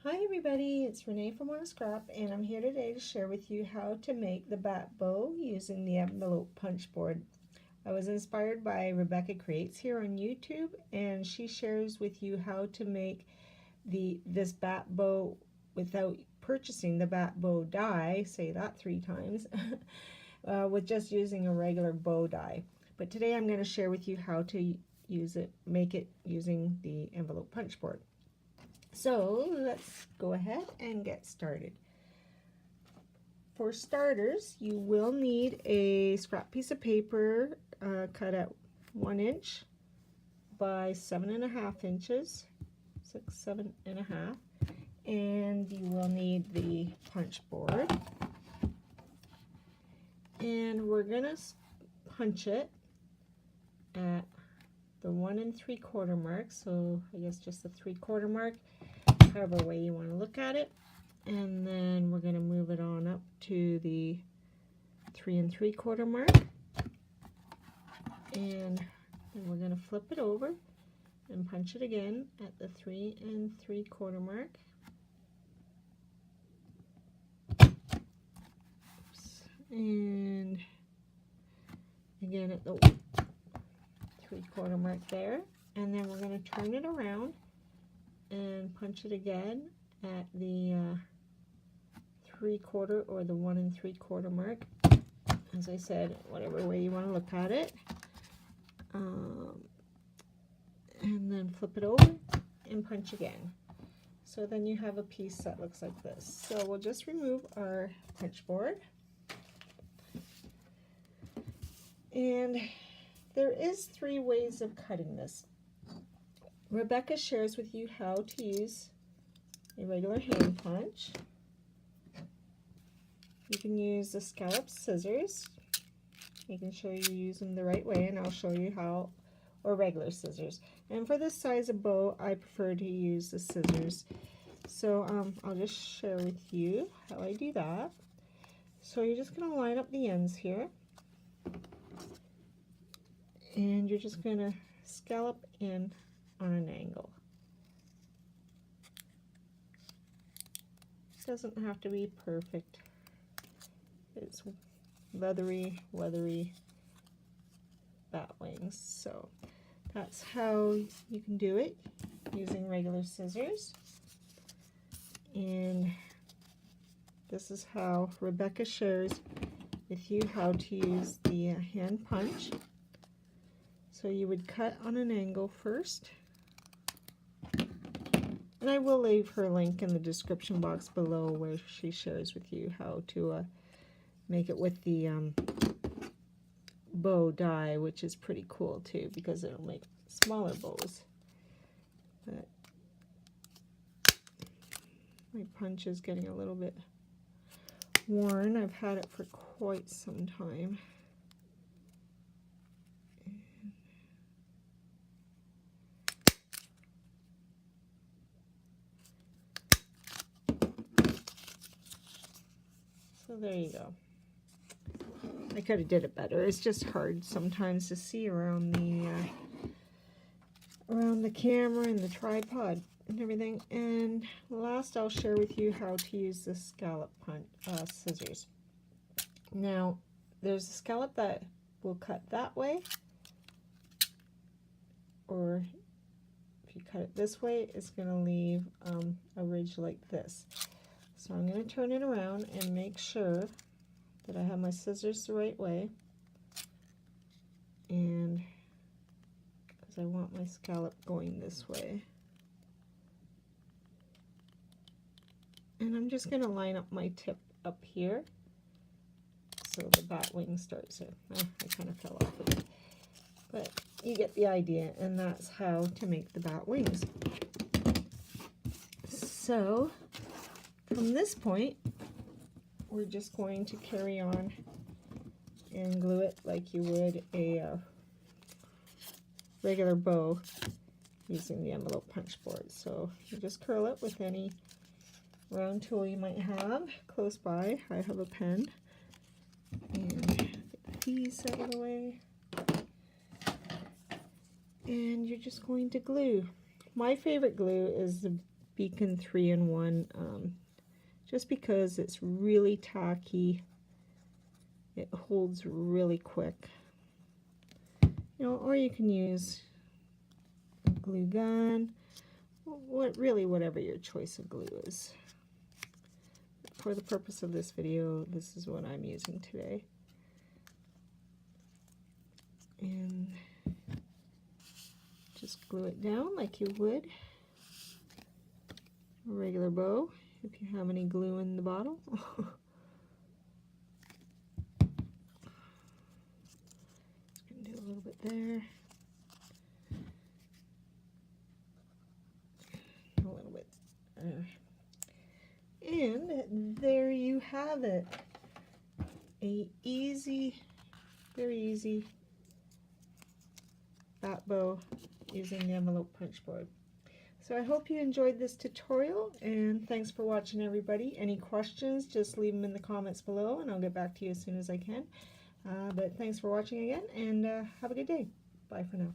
Hi everybody, it's Renee from Wanna Scrap, and I'm here today to share with you how to make the bat bow using the envelope punch board. I was inspired by Rebecca Creates here on YouTube, and she shares with you how to make this bat bow without purchasing the bat bow die, say that 3 times, with just using a regular bow die. But today I'm going to share with you how to make it using the envelope punch board. So let's go ahead and get started. For starters, you will need a scrap piece of paper cut at 1 inch by 7.5 inches, 7.5, and you will need the punch board. And we're gonna punch it at the 1 3/4 mark, so I guess just the 3/4 mark, however way you want to look at it. And then we're going to move it on up to the 3 3/4 mark, and then we're going to flip it over and punch it again at the 3 3/4 mark. Oops. And again at the 3/4 mark there, and then we're going to turn it around and punch it again at the 3/4 or the 1 3/4 mark. As I said, whatever way you want to look at it, and then flip it over and punch again. So then you have a piece that looks like this. So we'll just remove our punch board, and there is 3 ways of cutting this. Rebecca shares with you how to use a regular hand punch. You can use the scallop scissors. Making sure you use them the right way, and I'll show you how, or regular scissors. And for this size of bow, I prefer to use the scissors. So I'll just share with you how I do that. So you're just going to line up the ends here, and you're just going to scallop in on an angle. It doesn't have to be perfect. It's leathery, weathery bat wings. So that's how you can do it using regular scissors. And this is how Rebecca shares with you how to use the hand punch. So you would cut on an angle first. And I will leave her link in the description box below where she shares with you how to make it with the bow die, which is pretty cool too, because it'll make smaller bows. But my punch is getting a little bit worn. I've had it for quite some time. So there you go. I could have did it better. It's just hard sometimes to see around the camera and the tripod and everything. And last, I'll share with you how to use the scallop punch scissors. Now, there's a scallop that will cut that way, or if you cut it this way, it's going to leave a ridge like this. So I'm going to turn it around and make sure that I have my scissors the right way, and because I want my scallop going this way. And I'm just going to line up my tip up here so the bat wing starts to, I kind of fell off of it, but you get the idea, and that's how to make the bat wings. So from this point, we're just going to carry on and glue it like you would a regular bow using the envelope punch board. So you just curl it with any round tool you might have close by. I have a pen. And get the piece out of the way. And you're just going to glue. My favorite glue is the Beacon 3-in-1, just because it's really tacky. It holds really quick. You know, or you can use a glue gun, whatever your choice of glue is. For the purpose of this video, this is what I'm using today. And just glue it down like you would a regular bow if you have any glue in the bottle. Just gonna do a little bit there. A little bit there. And there you have it. A easy, very easy bat bow using the envelope punch board. So I hope you enjoyed this tutorial, and thanks for watching, everybody. Any questions, just leave them in the comments below and I'll get back to you as soon as I can. But thanks for watching again, and have a good day. Bye for now.